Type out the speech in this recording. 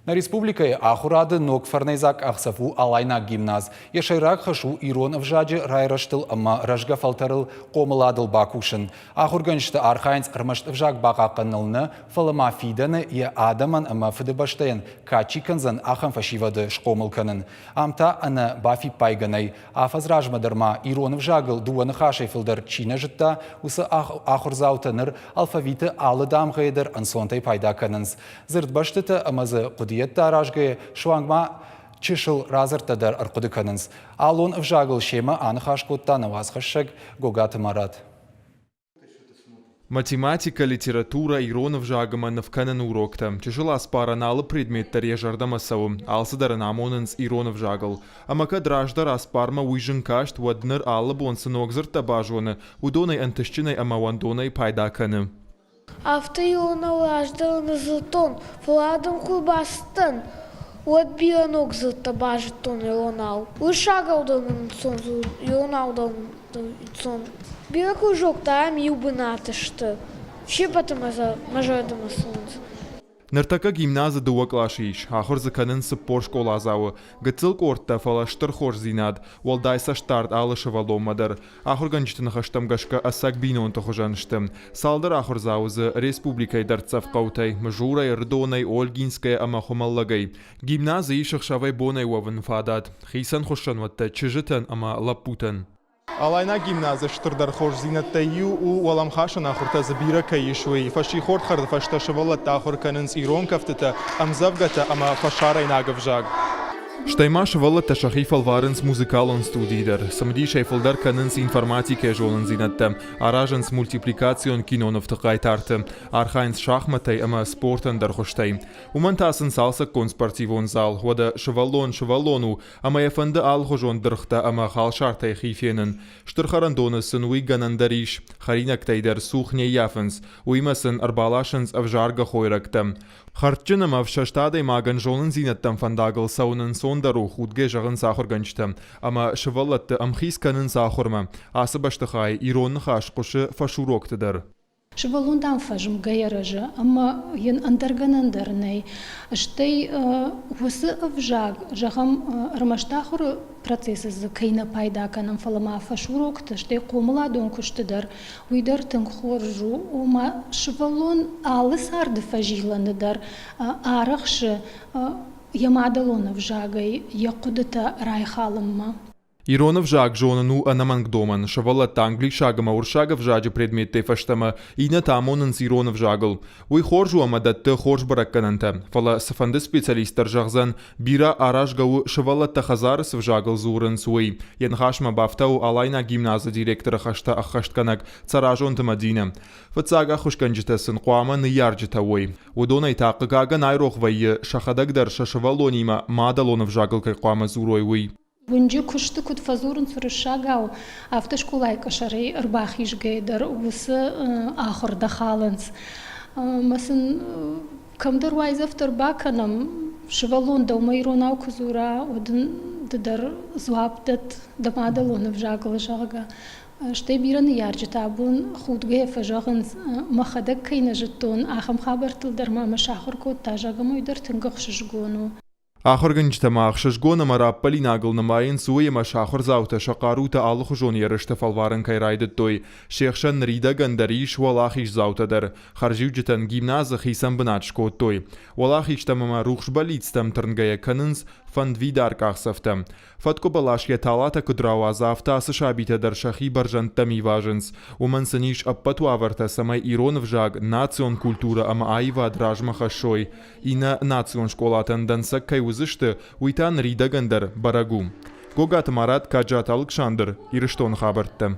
На республикае ахурады нокфарнайзак ахсафу алайна гимназ. Ешайрак хашу Ирон вжаджи райраштыл ама рajga фалтарыл комыладыл бакушын. Ахурганшты архайнц армашт вжак бақақынылны фалама фиданы е адаман ама фыдыбаштайын качиканзан ахам фашивады шкомылканын. Амта аны бафи пайганай. Афазражмадырма Ирон вжагыл дуаны хашай фылдар чина жытта усы ахурзаутаныр алфавиты алыдам ғайдыр ансонтай пайдаканыныз. Зырдбаштыты амазы Єтта ражгає швангма чишыл разыртадар арқудыканыныз. Алон вжагыл шема анхашкутта навазхашшаг гогаты марат. Математика, литература, Иронов жагыма навканан урокта. Чишыл аспараналы предметтер ежардамасау. Алсыдарын амонынс Иронов жагыл. Амака драждар аспарма уйжын кашт вадныр алы бонсын огзырта бажуаны. Удонай антышчынай амавандонай пайдаканы. Авто Илона аждалын зылтон, Владым кулбастын, от биранок зылта бажыттон Илонал. Лышагалдын сон, Илоналдын сон. Биракul жокта ам юбынатышты. Шепатым мажардым солнце. Ныртака гимназы дуа клашиш, ахор заканын сыппор школа зауы. Гыцыл кортта фалаштыр хор зинад, уалдайса штарт алышы валомадар. Ахор ганчтын хаштамгашка асак бинон тохожаныштым. Салдар ахор заузы республикай дарцав қаутай, мжурай, рдонай, ольгинская амахомаллагай. Гимназы ишықшавай бонай уавын фадад. Хисан хошанватта, чыжытын ама лапутын. Алайна гимназы штырдар хош зинаттаю у валамхашан ахурта забира каишуи. Фаши хорт хард фашта шавалат ахур канынс Ирон кафтата амзавгата ама фашарай нагавжаг. Штайма шавалат шахиф алварынс музыкалон студийдер. Самди шайфалдар канынс информатика жолын зинатта. Аражанс мультипликацион кинонов тақайтарты. Архайнс шахматай ама спортан дар хоштай. Умантасын салса конспортивон зал. Вада шавалону ама яфанды ал хожон дырхта ама халшартай хифенын. Штырхарандонысын уйганандариш. Харинактайдар сухне яфынс. Уймасын арбалашынс авжарга хойракта. Хартчынам авшаштадай маган жолын зинаттам фандагыл саунын сондару худге жағын сахыр ганчта. Ама шывалатты амхис канын сахырма. Асы баштықай Иронны хашқушы фашуроктыдар. Шывалундан фажым гайаражы, ама ен андарганандарнай. Штай усы авжаг, жағам армаштахыр процессы кайна пайдаканам фалама фашурокты, штай комыладон күштыдар. Уйдар тыңхоржу, ума шывалун алы сарды фажиланыдар. Арақшы ямадалон авжагай, яқудыта райхалымма. Иронов жаг жонну анамангдоман, шавалат англи шагама уршага вжаджи предметте фаштама, ина тамонынс Иронов жагыл. Уй хоржу амадатты хорж бараккананта. Фала сафанды специалистар жагзан бира аражгау шавалатта хазарыс вжагыл зурын суй. Янхашма бафтау алайна гимназа директора хашта ахаштканак царажон тамадина. Фацага хушканджитасын қуама ныярджита уй. Удонай тақыгага найрохвайы шахадагдар шашавалонима мадалонов жагыл кай қуама зурой уй. Вунджи кушты кут фазурын сурышагау автошколай кашарей рбахиш гейдер усы ахырда халынс. Масын камдар вайзафтар баканам шывалон даумайронау кузура одын дар зуаптат дамадалонов жагыл жага. Штай бираны ярджита бун худге фажагын махадак кайна життон ахам хабартыл дармама шахыр кот тажагам уйдар тынгық шышгону. Ахырганчтама ахшашгона мараппали нагылнамайын суема шахыр заута шақарута алых жон ярышты фалварын кайрайды той. Шехшан рида гандариш валахиш заутадар. Харживджитан гимназа хисан быначко той. Валахиштамама рухшбалицтам тырнгая канынс фандвидар кахсафтам. Фатко балашья талата кудрава завта сашабитадар шахи баржантами важенс. Умансаниш аппатуаварта самай Иронов жаг национ культура ама айва дражма хашой. Ина национ школатан дансак кайузышты уйтан рида гандар барагум. Гогат Марат Каджат Александр Ирыштон хабартты.